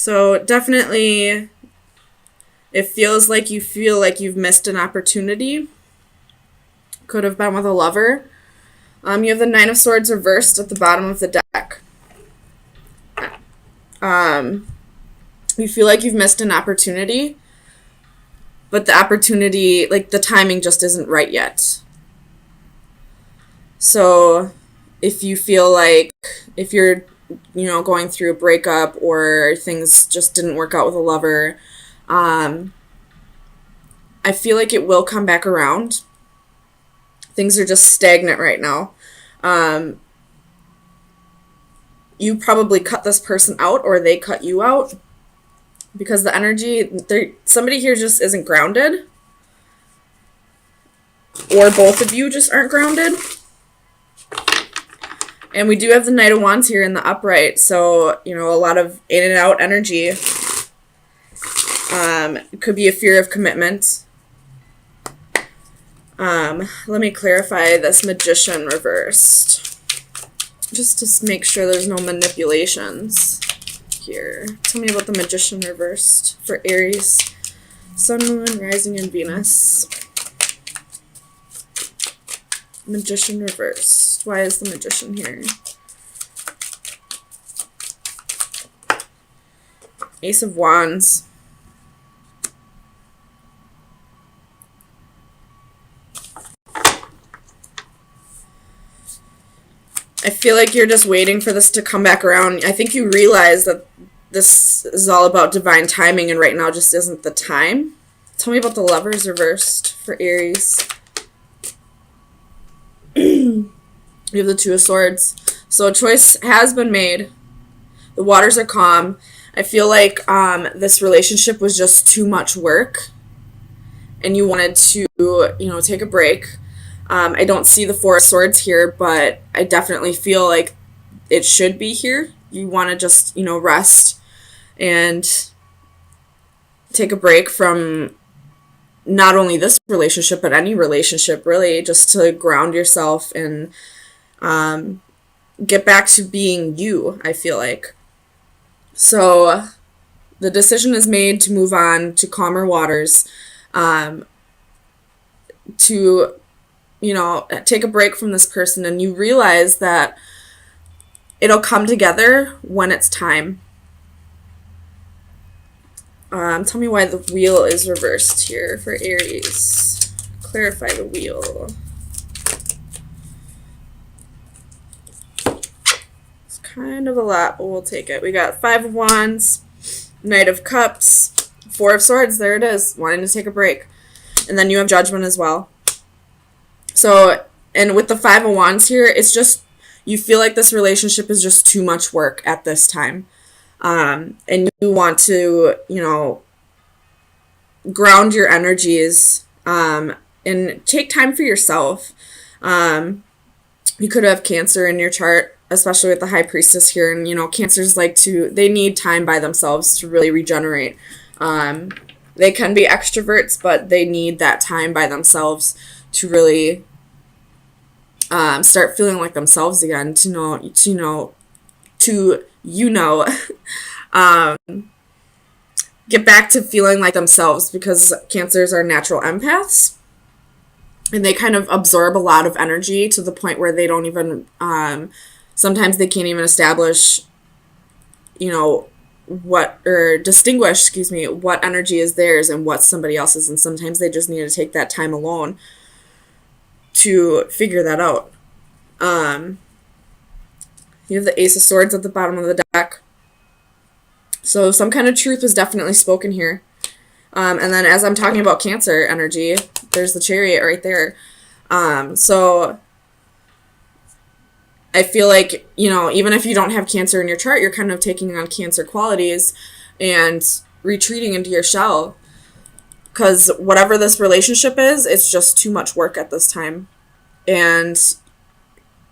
So definitely it feels like you feel like you've missed an opportunity. Could have been with a lover. You have the Nine of Swords reversed at the bottom of the deck. You feel like you've missed an opportunity, but the opportunity, like the timing just isn't right yet. So if you feel like, if you're, going through a breakup or things just didn't work out with a lover, I feel like it will come back around. Things are just stagnant right now. You probably cut this person out or they cut you out because the energy, somebody here just isn't grounded, or both of you just aren't grounded. And we do have the Knight of Wands here in the upright, so, a lot of in and out energy. It could be a fear of commitment. Let me clarify this Magician reversed, just to make sure there's no manipulations here. Tell me about the Magician reversed for Aries, Sun, Moon, Rising, and Venus. Magician reversed. Why is the Magician here? Ace of Wands. I feel like you're just waiting for this to come back around. I think you realize that this is all about divine timing, and right now just isn't the time. Tell me about the Lovers reversed for Aries. You have the Two of Swords. So a choice has been made. The waters are calm. I feel like this relationship was just too much work, and you wanted to, take a break. I don't see the Four of Swords here, but I definitely feel like it should be here. You want to just, rest and take a break from not only this relationship, but any relationship, really, just to ground yourself and get back to being you, I feel like. So the decision is made to move on to calmer waters, to take a break from this person, and you realize that it'll come together when it's time. Tell me why the Wheel is reversed here for Aries. Clarify the Wheel. It's kind of a lot, but we'll take it. We got Five of Wands, Knight of Cups, Four of Swords. There it is, wanting to take a break. And then you have Judgment as well. So, and with the Five of Wands here, it's just, you feel like this relationship is just too much work at this time. And you want to, ground your energies, and take time for yourself. You could have Cancer in your chart, especially with the High Priestess here. And, Cancers they need time by themselves to really regenerate. They can be extroverts, but they need that time by themselves to really start feeling like themselves again, get back to feeling like themselves, because Cancers are natural empaths, and they kind of absorb a lot of energy to the point where they don't even, sometimes they can't even establish, distinguish what energy is theirs and what's somebody else's, and sometimes they just need to take that time alone to figure that out. You have the Ace of Swords at the bottom of the deck. So some kind of truth was definitely spoken here. And then as I'm talking about Cancer energy, there's the Chariot right there. So I feel like, even if you don't have Cancer in your chart, you're kind of taking on Cancer qualities and retreating into your shell. Because whatever this relationship is, it's just too much work at this time. And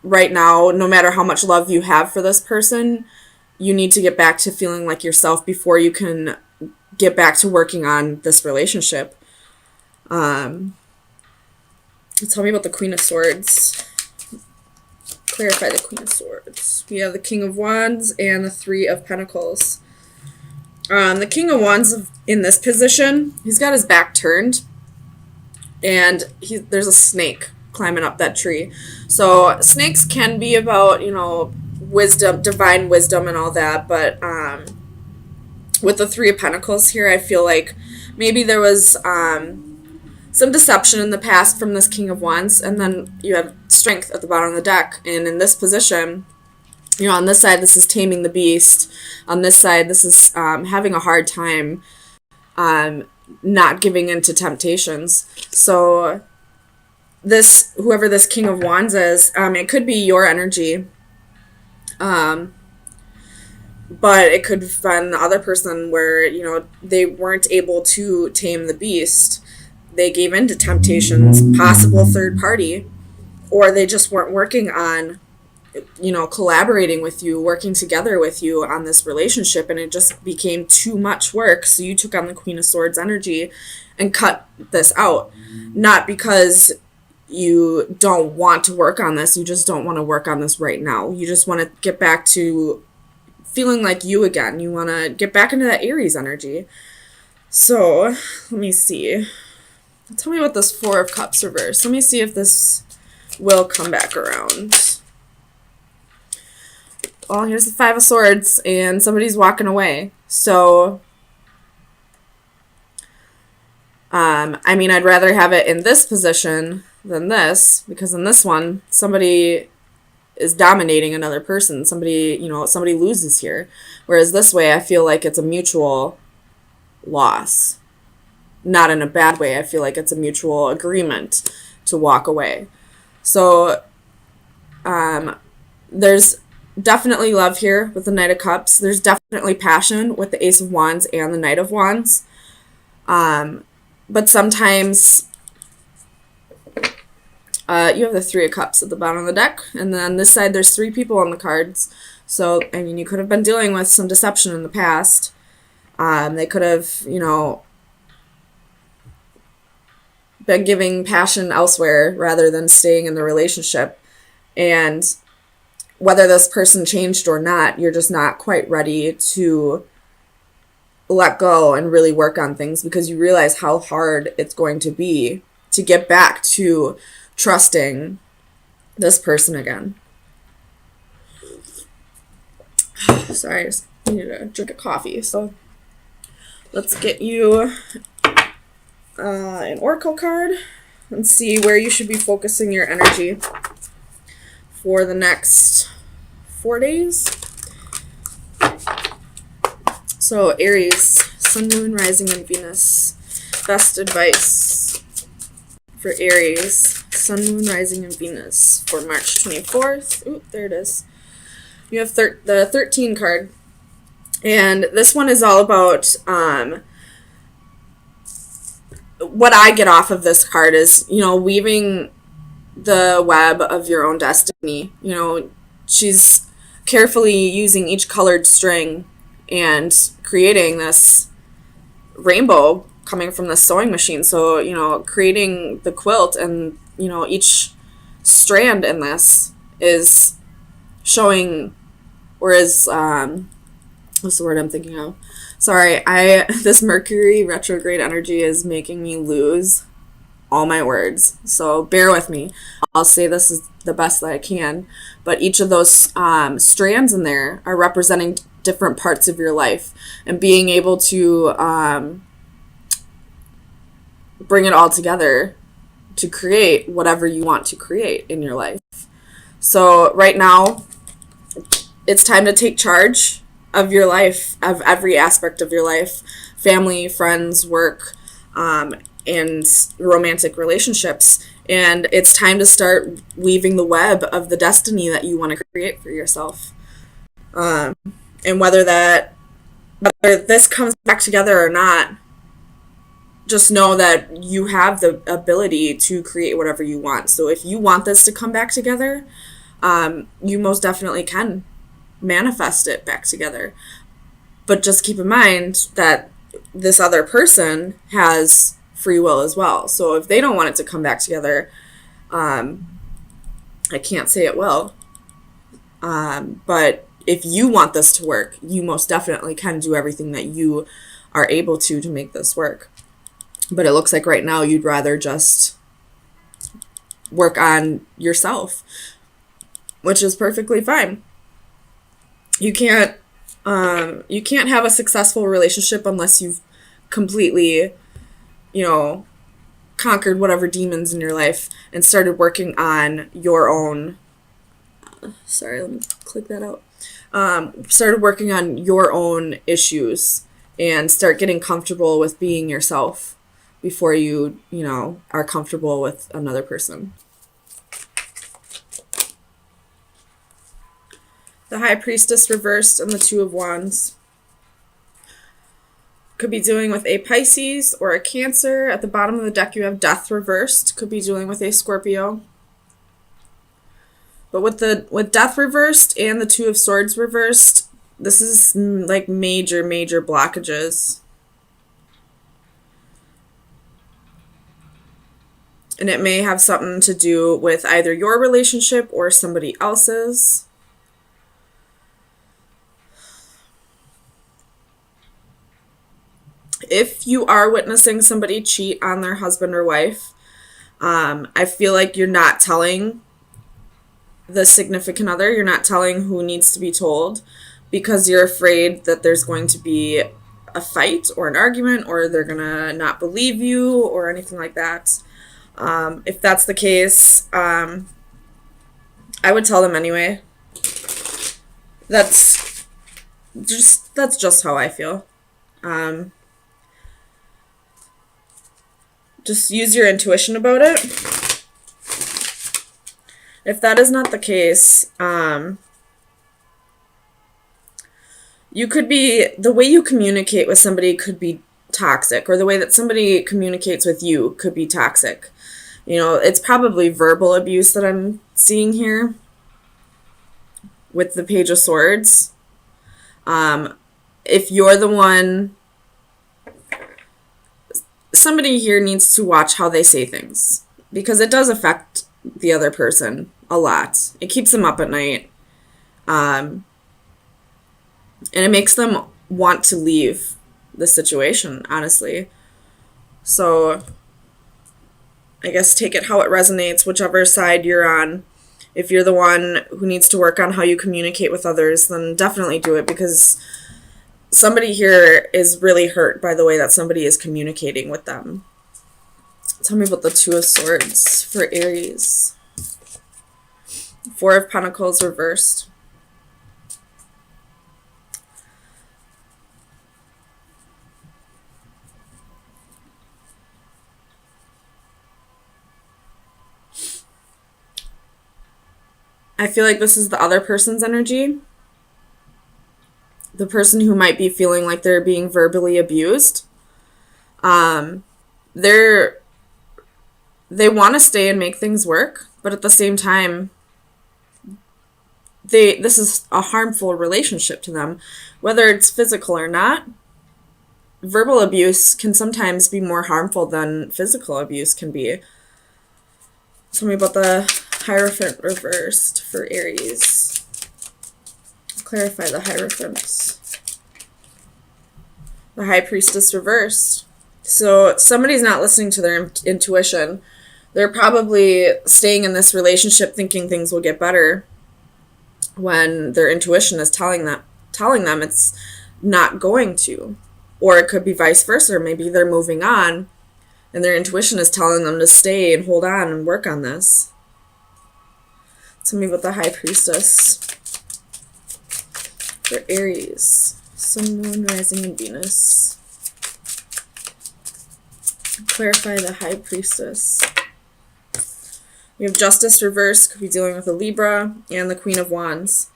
right now, no matter how much love you have for this person, you need to get back to feeling like yourself before you can get back to working on this relationship. Tell me about the Queen of Swords. Clarify the Queen of Swords. We have the King of Wands and the Three of Pentacles. The King of Wands in this position, he's got his back turned, and there's a snake climbing up that tree. So snakes can be about, wisdom, divine wisdom and all that, but with the Three of Pentacles here, I feel like maybe there was some deception in the past from this King of Wands, and then you have Strength at the bottom of the deck. And in this position, on this side, this is taming the beast. On this side, this is having a hard time not giving in to temptations. So whoever this King of Wands is, it could be your energy. But it could have been the other person where, they weren't able to tame the beast. They gave in to temptations, possible third party, or they just weren't working on, collaborating with you, working together with you on this relationship, and it just became too much work. So you took on the Queen of Swords energy and cut this out. Not because you don't want to work on this, you just don't want to work on this right now. You just want to get back to feeling like you again. You want to get back into that Aries energy. So, let me see. Tell me about this Four of Cups reverse. Let me see if this will come back around. Well, here's the Five of Swords, and somebody's walking away. So, I'd rather have it in this position than this, because in this one, somebody is dominating another person. Somebody loses here. Whereas this way, I feel like it's a mutual loss. Not in a bad way. I feel like it's a mutual agreement to walk away. So, there's definitely love here with the Knight of Cups. There's definitely passion with the Ace of Wands and the Knight of Wands. But sometimes you have the Three of Cups at the bottom of the deck, and then on this side there's three people on the cards. So, you could have been dealing with some deception in the past. They could have, been giving passion elsewhere rather than staying in the relationship. And whether this person changed or not, you're just not quite ready to let go and really work on things, because you realize how hard it's going to be to get back to trusting this person again. Sorry, I just needed a drink of coffee. So let's get you an oracle card and see where you should be focusing your energy for the next 4 days. So Aries, Sun, Moon, Rising, and Venus. Best advice for Aries, Sun, Moon, Rising, and Venus for March 24th. Ooh, there it is. You have the 13 card. And this one is all about what I get off of this card is, weaving the web of your own destiny. She's carefully using each colored string and creating this rainbow coming from the sewing machine. So, creating the quilt, and, each strand in this is showing, or is, what's the word I'm thinking of? Sorry, this Mercury retrograde energy is making me lose all my words. So bear with me. I'll say this is the best that I can. But each of those strands in there are representing different parts of your life. And being able to bring it all together to create whatever you want to create in your life. So right now, it's time to take charge of your life, of every aspect of your life, family, friends, work, and romantic relationships. And it's time to start weaving the web of the destiny that you want to create for yourself. And whether this comes back together or not, just know that you have the ability to create whatever you want. So if you want this to come back together, you most definitely can manifest it back together. But just keep in mind that this other person has free will as well. So if they don't want it to come back together, I can't say it will. But if you want this to work, you most definitely can do everything that you are able to make this work. But it looks like right now you'd rather just work on yourself, which is perfectly fine. You can't have a successful relationship unless you've completely, conquered whatever demons in your life and started working on your own. Sorry, let me click that out. Started working on your own issues and start getting comfortable with being yourself before you are comfortable with another person. The High Priestess reversed and the Two of Wands. Could be dealing with a Pisces or a Cancer. At the bottom of the deck, you have Death reversed. Could be dealing with a Scorpio. But with Death reversed and the Two of Swords reversed, this is like major, major blockages. And it may have something to do with either your relationship or somebody else's. If you are witnessing somebody cheat on their husband or wife, I feel like you're not telling the significant other. You're not telling who needs to be told because you're afraid that there's going to be a fight or an argument or they're going to not believe you or anything like that. If that's the case, I would tell them anyway. That's just how I feel. Just use your intuition about it. If that is not the case, the way you communicate with somebody could be toxic, or the way that somebody communicates with you could be toxic. It's probably verbal abuse that I'm seeing here with the Page of Swords. If you're the one, somebody here needs to watch how they say things because it does affect the other person a lot. It keeps them up at night. And it makes them want to leave the situation, honestly. So I guess take it how it resonates, whichever side you're on. If you're the one who needs to work on how you communicate with others, then definitely do it because somebody here is really hurt by the way that somebody is communicating with them. Tell me about the Two of Swords for Aries. Four of Pentacles reversed. I feel like this is the other person's energy. The person who might be feeling like they're being verbally abused. They want to stay and make things work, but at the same time, this is a harmful relationship to them, whether it's physical or not. Verbal abuse can sometimes be more harmful than physical abuse can be. Tell me about the Hierophant reversed for Aries. Clarify the Hierophant. The High Priestess reversed. So somebody's not listening to their intuition. They're probably staying in this relationship thinking things will get better when their intuition is telling them it's not going to. Or it could be vice versa. Maybe they're moving on and their intuition is telling them to stay and hold on and work on this. Tell me about the High Priestess for Aries. Sun, Moon, Rising, and Venus. Clarify the High Priestess. We have Justice reversed, could be dealing with a Libra, and the Queen of Wands.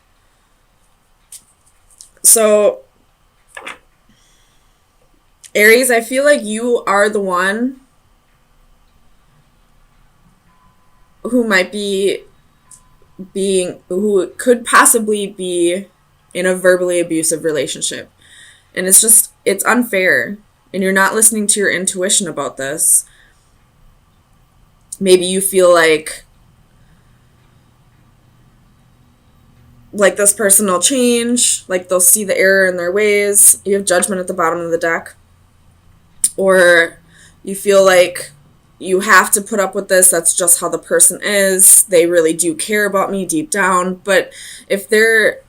So, Aries, I feel like you are the one who who could possibly be in a verbally abusive relationship. And it's unfair. And you're not listening to your intuition about this. Maybe you feel like like this person will change, like they'll see the error in their ways. You have Judgment at the bottom of the deck. Or you feel like you have to put up with this. That's just how the person is. They really do care about me deep down. But if they're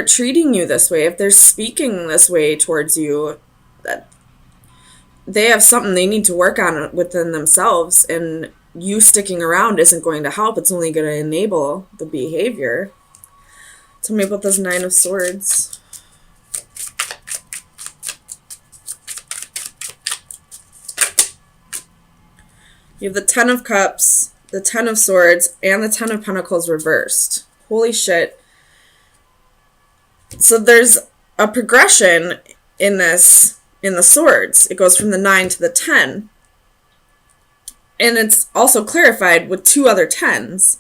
treating you this way, if they're speaking this way towards you, that they have something they need to work on within themselves, and you sticking around isn't going to help. It's only going to enable the behavior. Tell me about this Nine of Swords. You have the Ten of Cups, the Ten of Swords, and the Ten of Pentacles reversed. Holy shit. So there's a progression in this, in the swords. It goes from the 9 to the 10. And it's also clarified with 2 other 10s.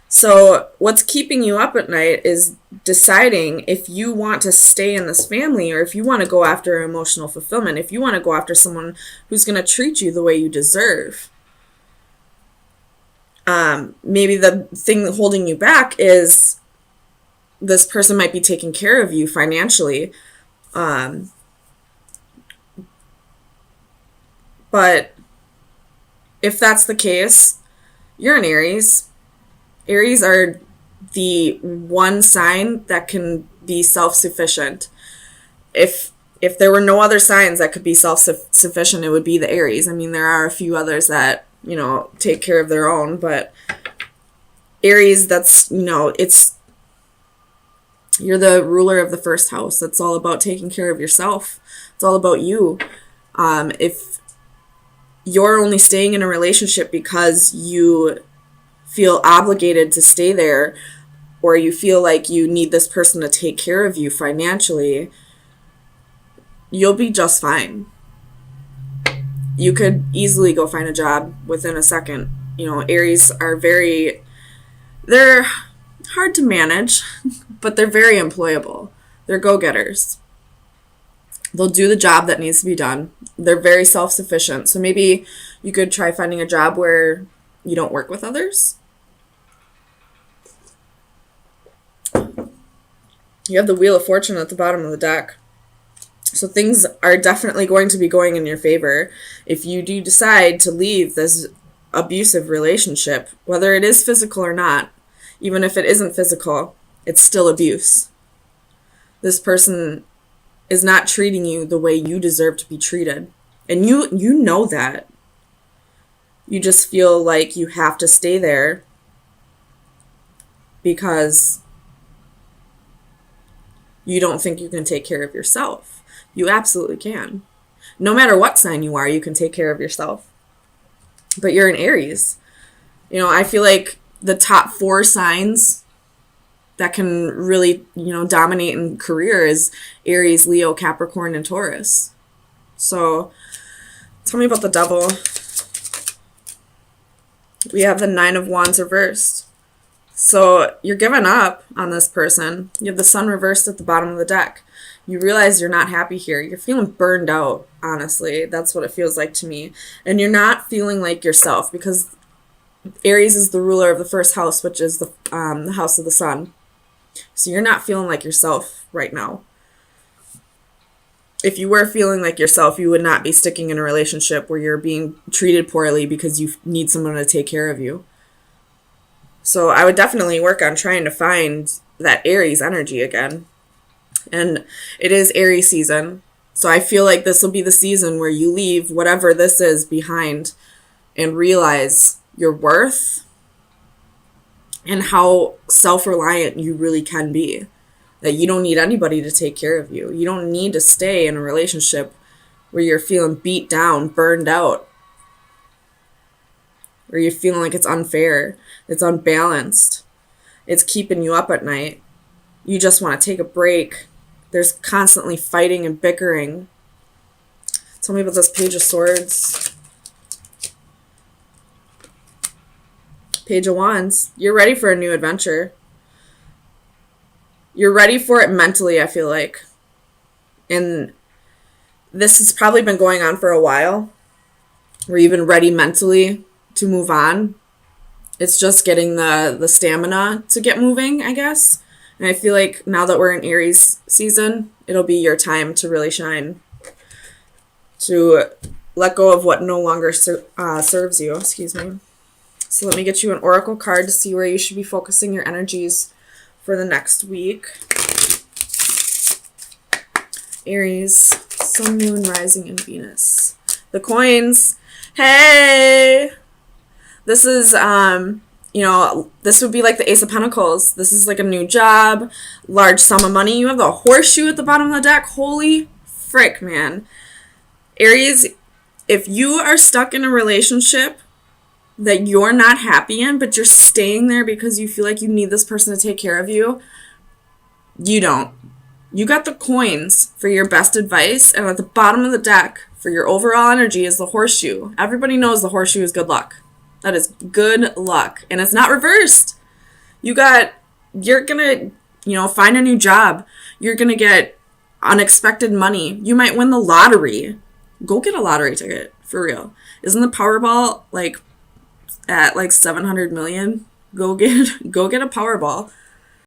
So what's keeping you up at night is deciding if you want to stay in this family, or if you want to go after emotional fulfillment, if you want to go after someone who's going to treat you the way you deserve. Maybe the thing holding you back is this person might be taking care of you financially. But if that's the case, you're an Aries. Aries are the one sign that can be self-sufficient. If there were no other signs that could be self-sufficient, it would be the Aries. I mean, there are a few others that, take care of their own, but Aries, that's, you're the ruler of the first house. It's all about taking care of yourself. It's all about you. If you're only staying in a relationship because you feel obligated to stay there, or you feel like you need this person to take care of you financially, you'll be just fine. You could easily go find a job within a second. Aries are they're hard to manage, but they're very employable. They're go-getters. They'll do the job that needs to be done. They're very self-sufficient. So maybe you could try finding a job where you don't work with others. You have the Wheel of Fortune at the bottom of the deck. So things are definitely going to be going in your favor if you do decide to leave this abusive relationship, whether it is physical or not. Even if it isn't physical, it's still abuse. This person is not treating you the way you deserve to be treated. And you know that. You just feel like you have to stay there because you don't think you can take care of yourself. You absolutely can. No matter what sign you are, you can take care of yourself. But you're an Aries. I feel like the top 4 signs that can really, dominate in career is Aries, Leo, Capricorn, and Taurus. So tell me about the Devil. We have the 9 of Wands reversed. So you're giving up on this person. You have the Sun reversed at the bottom of the deck. You realize you're not happy here. You're feeling burned out, honestly. That's what it feels like to me. And you're not feeling like yourself because Aries is the ruler of the first house, which is the house of the sun. So you're not feeling like yourself right now. If you were feeling like yourself, you would not be sticking in a relationship where you're being treated poorly because you need someone to take care of you. So I would definitely work on trying to find that Aries energy again. And it is Aries season. So I feel like this will be the season where you leave whatever this is behind and realize your worth and how self-reliant you really can be. That you don't need anybody to take care of you. You don't need to stay in a relationship where you're feeling beat down, burned out, where you're feeling like it's unfair, it's unbalanced, it's keeping you up at night. You just want to take a break. There's constantly fighting and bickering. Tell me about this Page of Swords. Page of Wands. You're ready for a new adventure. You're ready for it mentally, I feel like. And this has probably been going on for a while, where you've been ready mentally to move on. It's just getting the stamina to get moving, I guess. And I feel like now that we're in Aries season, it'll be your time to really shine, to let go of what no longer serves you. Excuse me. So let me get you an oracle card to see where you should be focusing your energies for the next week. Aries, Sun, Moon, Rising, and Venus. The coins. Hey! This is, this would be like the Ace of Pentacles. This is like a new job, large sum of money. You have the horseshoe at the bottom of the deck. Holy frick, man. Aries, if you are stuck in a relationship that you're not happy in, but you're staying there because you feel like you need this person to take care of you, you don't. You got the coins for your best advice, and at the bottom of the deck for your overall energy is the horseshoe. Everybody knows the horseshoe is good luck. That is good luck. And it's not reversed. You're going to, find a new job. You're going to get unexpected money. You might win the lottery. Go get a lottery ticket, for real. Isn't the Powerball at 700 million? Go get a Powerball.